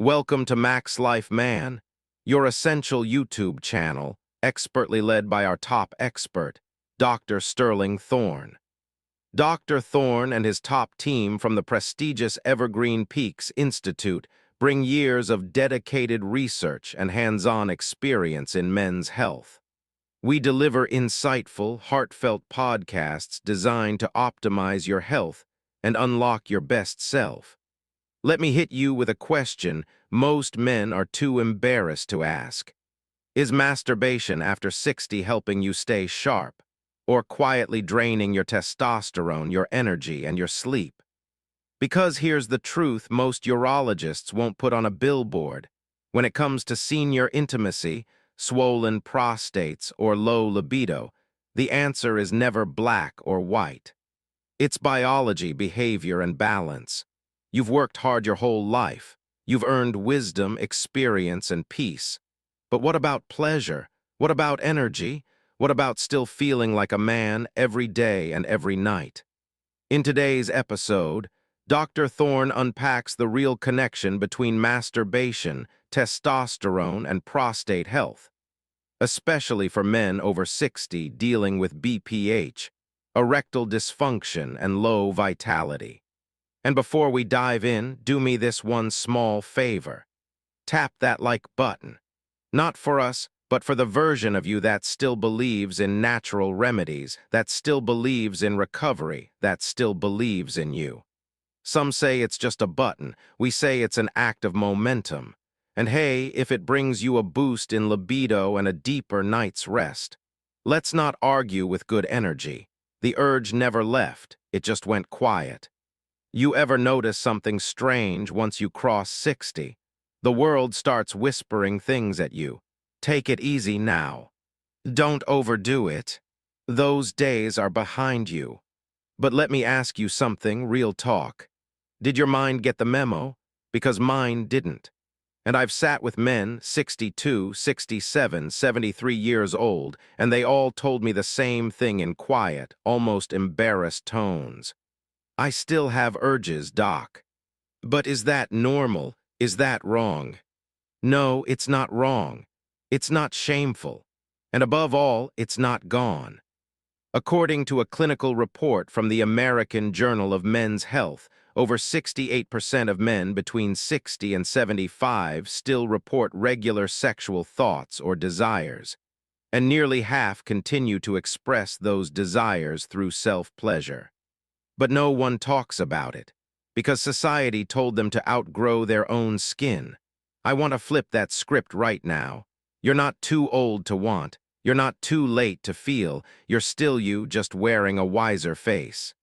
Welcome to Max Life Man, your essential YouTube channel, expertly led by our top expert, Dr. Sterling Thorne. Dr. Thorne and his top team from the prestigious Evergreen Peaks Institute bring years of dedicated research and hands-on experience in men's health. We deliver insightful, heartfelt podcasts designed to optimize your health and unlock your best self. Let me hit you with a question most men are too embarrassed to ask. Is masturbation after 60 helping you stay sharp, or quietly draining your testosterone, your energy, and your sleep? Because here's the truth most urologists won't put on a billboard. When it comes to senior intimacy, swollen prostates, or low libido, the answer is never black or white. It's biology, behavior, and balance. You've worked hard your whole life. You've earned wisdom, experience, and peace. But what about pleasure? What about energy? What about still feeling like a man every day and every night? In today's episode, Dr. Thorne unpacks the real connection between masturbation, testosterone, and prostate health, especially for men over 60 dealing with BPH, erectile dysfunction, and low vitality. And before we dive in, do me this one small favor. Tap that like button. Not for us, but for the version of you that still believes in natural remedies, that still believes in recovery, that still believes in you. Some say it's just a button. We say it's an act of momentum. And hey, if it brings you a boost in libido and a deeper night's rest. Let's not argue with good energy. The urge never left. It just went quiet. You ever notice something strange once you cross 60? The world starts whispering things at you. Take it easy now. Don't overdo it. Those days are behind you. But let me ask you something, real talk. Did your mind get the memo? Because mine didn't. And I've sat with men 62, 67, 73 years old, and they all told me the same thing in quiet, almost embarrassed tones. I still have urges, Doc. But is that normal? Is that wrong? No, it's not wrong. It's not shameful. And above all, it's not gone. According to a clinical report from the American Journal of Men's Health, over 68% of men between 60 and 75 still report regular sexual thoughts or desires, and nearly half continue to express those desires through self-pleasure. But no one talks about it, because society told them to outgrow their own skin. I want to flip that script right now. You're not too old to want. You're not too late to feel. You're still you, just wearing a wiser face.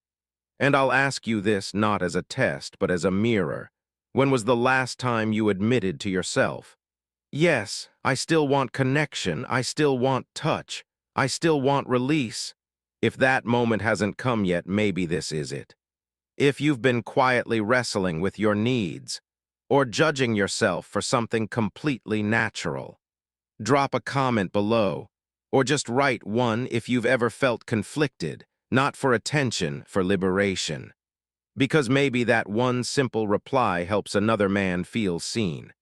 And I'll ask you this not as a test, but as a mirror. When was the last time you admitted to yourself, yes, I still want connection, I still want touch, I still want release? If that moment hasn't come yet, maybe this is it. If you've been quietly wrestling with your needs, or judging yourself for something completely natural, drop a comment below, or just write one if you've ever felt conflicted, not for attention, for liberation. Because maybe that one simple reply helps another man feel seen.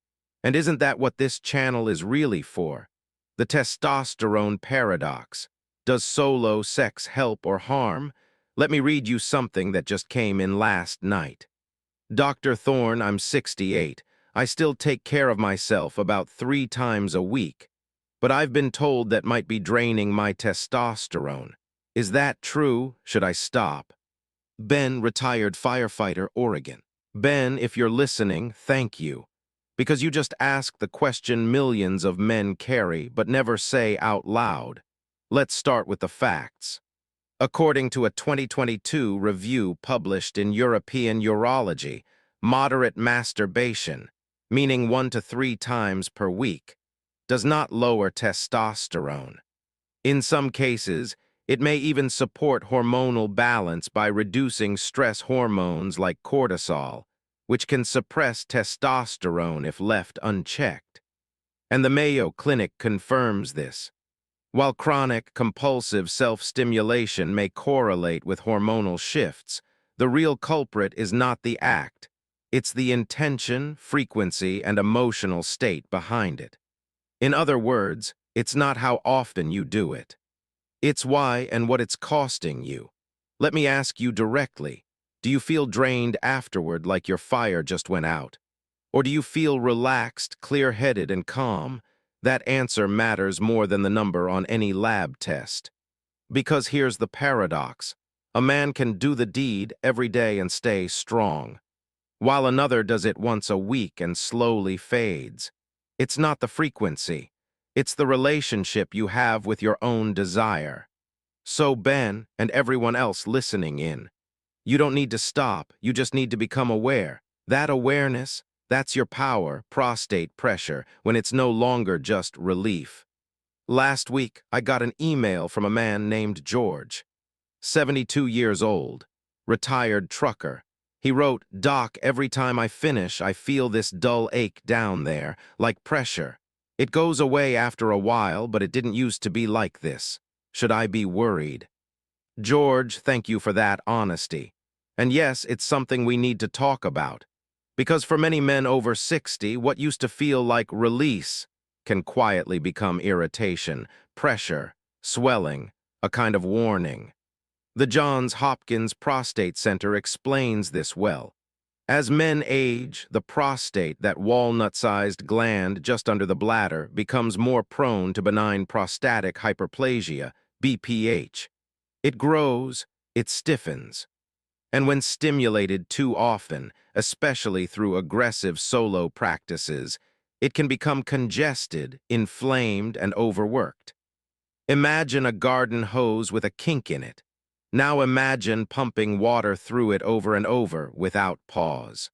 And isn't that what this channel is really for? The testosterone paradox. Does solo sex help or harm? Let me read you something that just came in last night. Dr. Thorne, I'm 68. I still take care of myself about 3 times a week. But I've been told that might be draining my testosterone. Is that true? Should I stop? Ben, retired firefighter, Oregon. Ben, if you're listening, thank you. Because you just asked the question millions of men carry but never say out loud. Let's start with the facts. According to a 2022 review published in European Urology, moderate masturbation, meaning 1 to 3 times per week, does not lower testosterone. In some cases, it may even support hormonal balance by reducing stress hormones like cortisol, which can suppress testosterone if left unchecked. And the Mayo Clinic confirms this. While chronic, compulsive self-stimulation may correlate with hormonal shifts, the real culprit is not the act. It's the intention, frequency, and emotional state behind it. In other words, it's not how often you do it. It's why and what it's costing you. Let me ask you directly, do you feel drained afterward like your fire just went out? Or do you feel relaxed, clear-headed, and calm? That answer matters more than the number on any lab test. Because here's the paradox. A man can do the deed every day and stay strong, while another does it once a week and slowly fades. It's not the frequency. It's the relationship you have with your own desire. So Ben, and everyone else listening in, you don't need to stop, you just need to become aware. That awareness, that's your power, prostate pressure, when it's no longer just relief. Last week, I got an email from a man named George, 72 years old, retired trucker. He wrote, "Doc, every time I finish, I feel this dull ache down there, like pressure. It goes away after a while, but it didn't used to be like this. Should I be worried?" George, thank you for that honesty. And yes, it's something we need to talk about. Because for many men over 60, what used to feel like release can quietly become irritation, pressure, swelling, a kind of warning. The Johns Hopkins Prostate Center explains this well. As men age, the prostate, that walnut-sized gland just under the bladder, becomes more prone to benign prostatic hyperplasia, BPH. It grows, it stiffens. And when stimulated too often, especially through aggressive solo practices, it can become congested, inflamed, and overworked. Imagine a garden hose with a kink in it. Now imagine pumping water through it over and over without pause.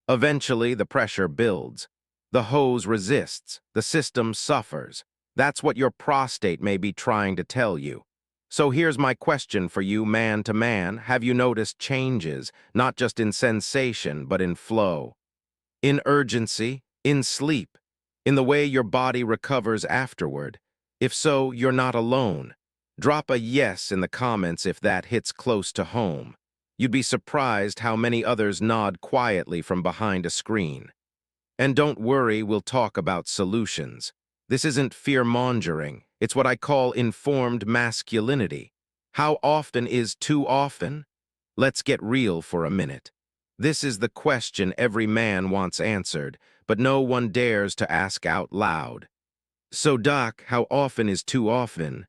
Eventually, the pressure builds. The hose resists. The system suffers. That's what your prostate may be trying to tell you. So here's my question for you, man to man. Have you noticed changes, not just in sensation, but in flow? In urgency, in sleep, in the way your body recovers afterward? If so, you're not alone. Drop a yes in the comments if that hits close to home. You'd be surprised how many others nod quietly from behind a screen. And don't worry, we'll talk about solutions. This isn't fear-mongering. It's what I call informed masculinity. How often is too often? Let's get real for a minute. This is the question every man wants answered, but no one dares to ask out loud. So, Doc, how often is too often?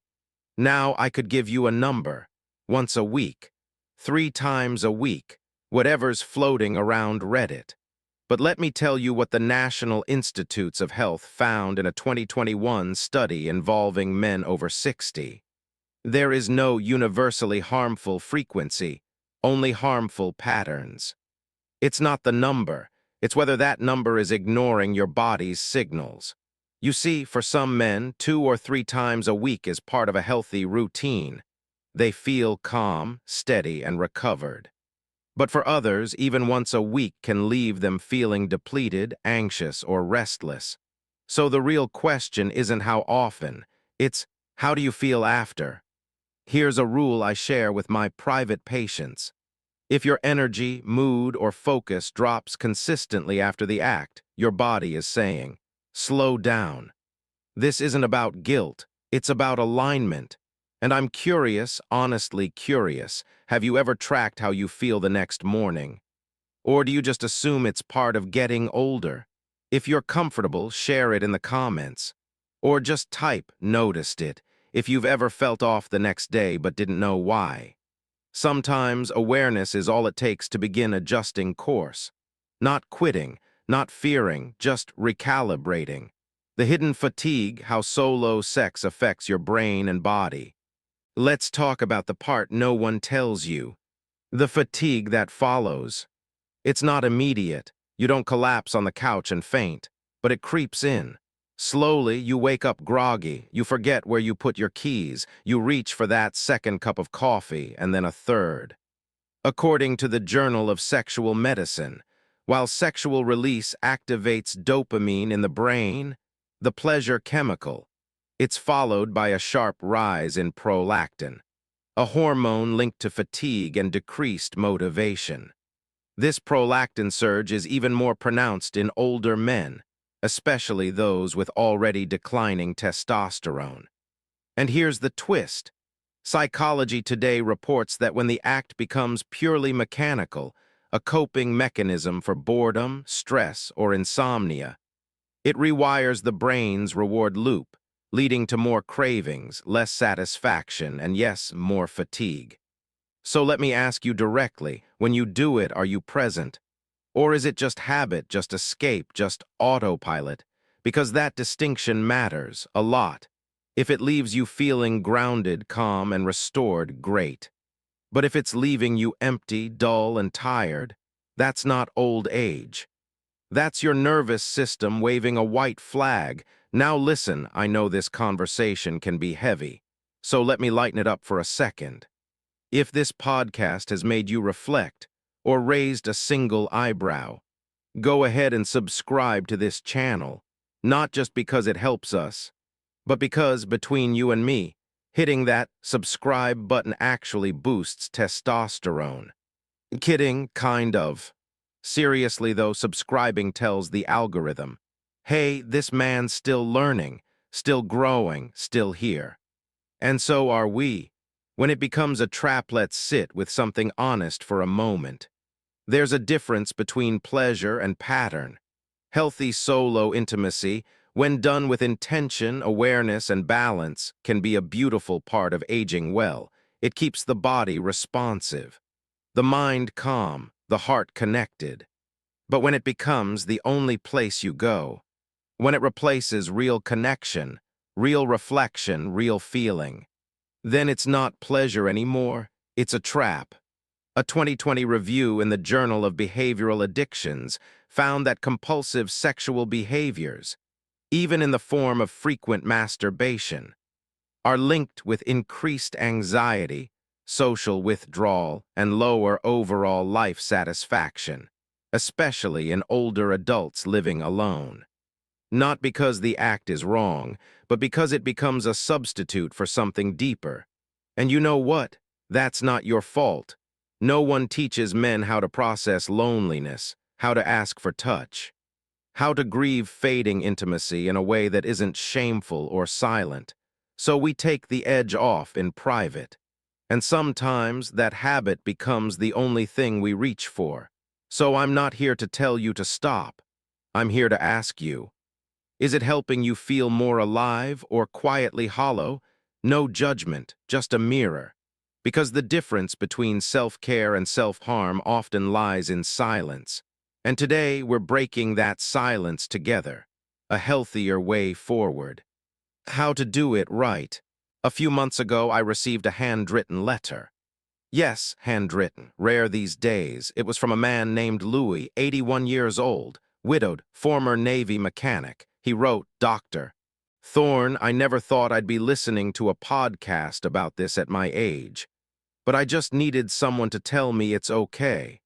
Now I could give you a number. Once a week. 3 times a week. Whatever's floating around Reddit. But let me tell you what the National Institutes of Health found in a 2021 study involving men over 60. There is no universally harmful frequency, only harmful patterns. It's not the number, it's whether that number is ignoring your body's signals. You see, for some men, 2 or 3 times a week is part of a healthy routine. They feel calm, steady, and recovered. But for others, even once a week can leave them feeling depleted, anxious, or restless. So the real question isn't how often, it's how do you feel after? Here's a rule I share with my private patients. If your energy, mood, or focus drops consistently after the act, your body is saying, slow down. This isn't about guilt, it's about alignment. And I'm curious, honestly curious, have you ever tracked how you feel the next morning? Or do you just assume it's part of getting older? If you're comfortable, share it in the comments. Or just type, noticed it, if you've ever felt off the next day but didn't know why. Sometimes awareness is all it takes to begin adjusting course. Not quitting, not fearing, just recalibrating. The hidden fatigue, how solo sex affects your brain and body. Let's talk about the part no one tells you. The fatigue that follows. It's not immediate. You don't collapse on the couch and faint, but it creeps in. Slowly, you wake up groggy, you forget where you put your keys, you reach for that second cup of coffee, and then a third. According to the Journal of Sexual Medicine, while sexual release activates dopamine in the brain, the pleasure chemical, it's followed by a sharp rise in prolactin, a hormone linked to fatigue and decreased motivation. This prolactin surge is even more pronounced in older men, especially those with already declining testosterone. And here's the twist. Psychology Today reports that when the act becomes purely mechanical, a coping mechanism for boredom, stress, or insomnia, it rewires the brain's reward loop, leading to more cravings, less satisfaction, and yes, more fatigue. So let me ask you directly, when you do it, are you present? Or is it just habit, just escape, just autopilot? Because that distinction matters a lot. If it leaves you feeling grounded, calm, and restored, great. But if it's leaving you empty, dull, and tired, that's not old age. That's your nervous system waving a white flag. Now listen, I know this conversation can be heavy, so let me lighten it up for a second. If this podcast has made you reflect or raised a single eyebrow, go ahead and subscribe to this channel, not just because it helps us, but because between you and me, hitting that subscribe button actually boosts testosterone. Kidding, kind of. Seriously though, subscribing tells the algorithm, hey, this man's still learning, still growing, still here. And so are we. When it becomes a trap, let's sit with something honest for a moment. There's a difference between pleasure and pattern. Healthy solo intimacy, when done with intention, awareness, and balance, can be a beautiful part of aging well. It keeps the body responsive, the mind calm, the heart connected. But when it becomes the only place you go, when it replaces real connection, real reflection, real feeling, then it's not pleasure anymore, it's a trap. A 2020 review in the Journal of Behavioral Addictions found that compulsive sexual behaviors, even in the form of frequent masturbation, are linked with increased anxiety, social withdrawal, and lower overall life satisfaction, especially in older adults living alone. Not because the act is wrong, but because it becomes a substitute for something deeper. And you know what? That's not your fault. No one teaches men how to process loneliness, how to ask for touch, how to grieve fading intimacy in a way that isn't shameful or silent. So we take the edge off in private. And sometimes that habit becomes the only thing we reach for. So I'm not here to tell you to stop. I'm here to ask you, is it helping you feel more alive or quietly hollow? No judgment, just a mirror. Because the difference between self-care and self-harm often lies in silence. And today we're breaking that silence together. A healthier way forward. How to do it right. A few months ago, I received a handwritten letter. Yes, handwritten, rare these days. It was from a man named Louis, 81 years old, widowed, former Navy mechanic. He wrote, Dr. Thorne, I never thought I'd be listening to a podcast about this at my age. But I just needed someone to tell me it's okay.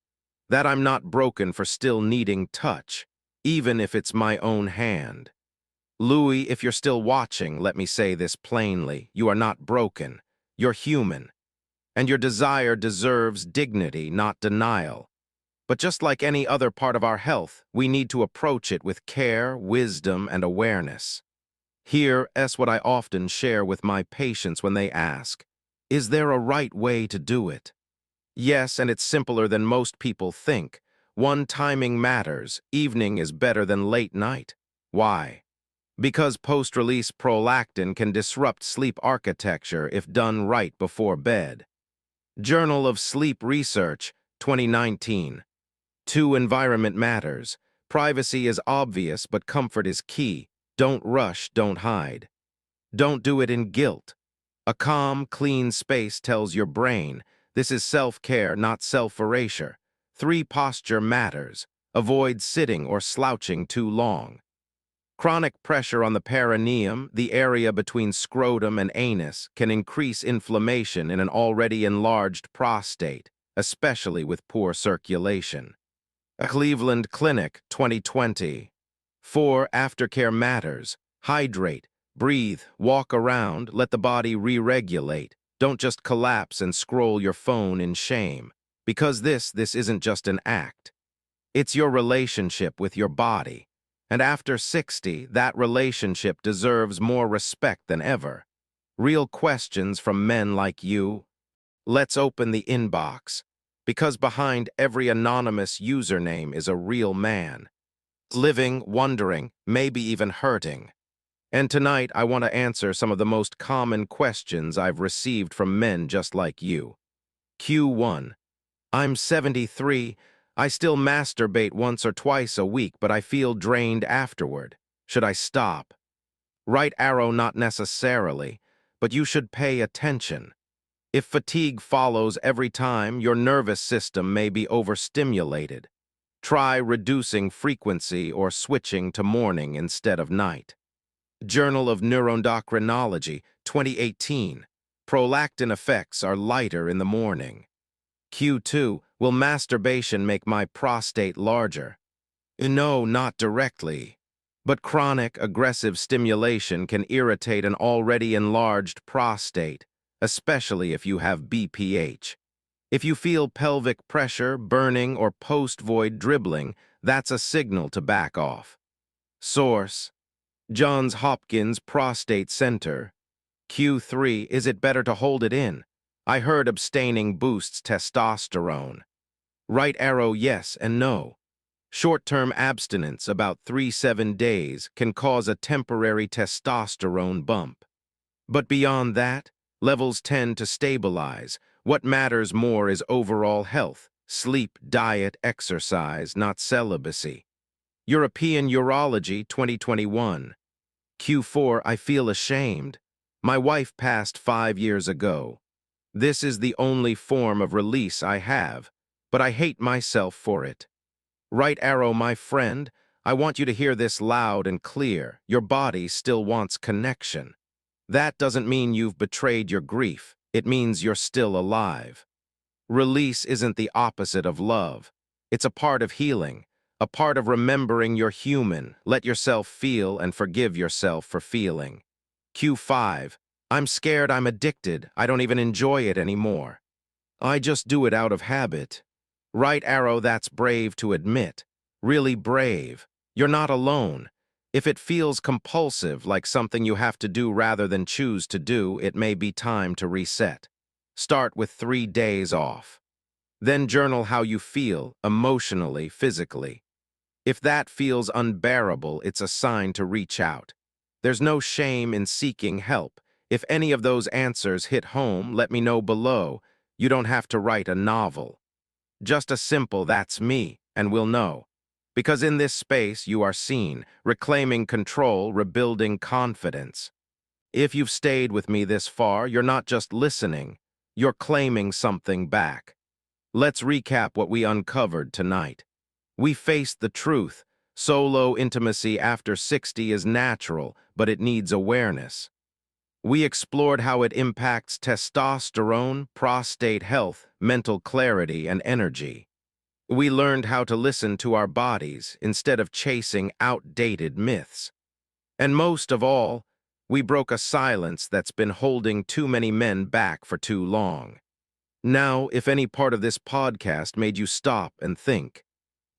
That I'm not broken for still needing touch, even if it's my own hand. Louis, if you're still watching, let me say this plainly. You are not broken. You're human. And your desire deserves dignity, not denial. But just like any other part of our health, we need to approach it with care, wisdom, and awareness. Here is what I often share with my patients when they ask, is there a right way to do it? Yes, and it's simpler than most people think. One, timing matters. Evening is better than late night. Why? Because post-release prolactin can disrupt sleep architecture if done right before bed. Journal of Sleep Research, 2019. 2, environment matters. Privacy is obvious, but comfort is key. Don't rush, don't hide. Don't do it in guilt. A calm, clean space tells your brain, this is self-care, not self-erasure. 3, posture matters. Avoid sitting or slouching too long. Chronic pressure on the perineum, the area between scrotum and anus, can increase inflammation in an already enlarged prostate, especially with poor circulation. A Cleveland Clinic, 2020. 4, aftercare matters. Hydrate, breathe, walk around, let the body re-regulate. Don't just collapse and scroll your phone in shame. Because this isn't just an act. It's your relationship with your body. And after 60, that relationship deserves more respect than ever. Real questions from men like you. Let's open the inbox. Because behind every anonymous username is a real man. Living, wondering, maybe even hurting. And tonight, I want to answer some of the most common questions I've received from men just like you. Q1. I'm 73. I still masturbate once or twice a week, but I feel drained afterward. Should I stop? Right arrow, not necessarily, but you should pay attention. If fatigue follows every time, your nervous system may be overstimulated. Try reducing frequency or switching to morning instead of night. Journal of Neuroendocrinology, 2018. Prolactin effects are lighter in the morning. Q2. Will masturbation make my prostate larger? No, not directly. But chronic, aggressive stimulation can irritate an already enlarged prostate, especially if you have BPH. If you feel pelvic pressure, burning, or post-void dribbling, that's a signal to back off. Source: Johns Hopkins Prostate Center. Q3. Is it better to hold it in? I heard abstaining boosts testosterone. Right arrow, yes and no. Short-term abstinence, about 3-7 days, can cause a temporary testosterone bump. But beyond that, levels tend to stabilize. What matters more is overall health, sleep, diet, exercise, not celibacy. European Urology, 2021. Q4. I feel ashamed. My wife passed 5 years ago. This is the only form of release I have, but I hate myself for it. Right arrow, my friend, I want you to hear this loud and clear. Your body still wants connection. That doesn't mean you've betrayed your grief. It means you're still alive. Release isn't the opposite of love. It's a part of healing, a part of remembering you're human. Let yourself feel and forgive yourself for feeling. Q5. I'm scared I'm addicted. I don't even enjoy it anymore. I just do it out of habit. Right arrow, that's brave to admit. Really brave. You're not alone. If it feels compulsive, like something you have to do rather than choose to do, it may be time to reset. Start with 3 days off. Then journal how you feel, emotionally, physically. If that feels unbearable, it's a sign to reach out. There's no shame in seeking help. If any of those answers hit home, let me know below. You don't have to write a novel. Just a simple "that's me," and we'll know. Because in this space, you are seen, reclaiming control, rebuilding confidence. If you've stayed with me this far, you're not just listening, you're claiming something back. Let's recap what we uncovered tonight. We faced the truth. Solo intimacy after 60 is natural, but it needs awareness. We explored how it impacts testosterone, prostate health, mental clarity, and energy. We learned how to listen to our bodies instead of chasing outdated myths. And most of all, we broke a silence that's been holding too many men back for too long. Now, if any part of this podcast made you stop and think,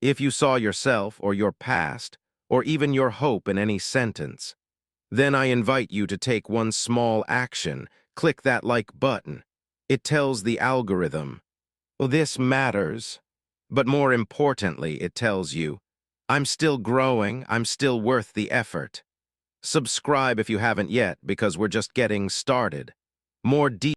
if you saw yourself or your past, or even your hope in any sentence, then I invite you to take one small action. Click that like button. It tells the algorithm, "Well, this matters." But more importantly, it tells you, I'm still growing, I'm still worth the effort. Subscribe if you haven't yet, because we're just getting started. More deep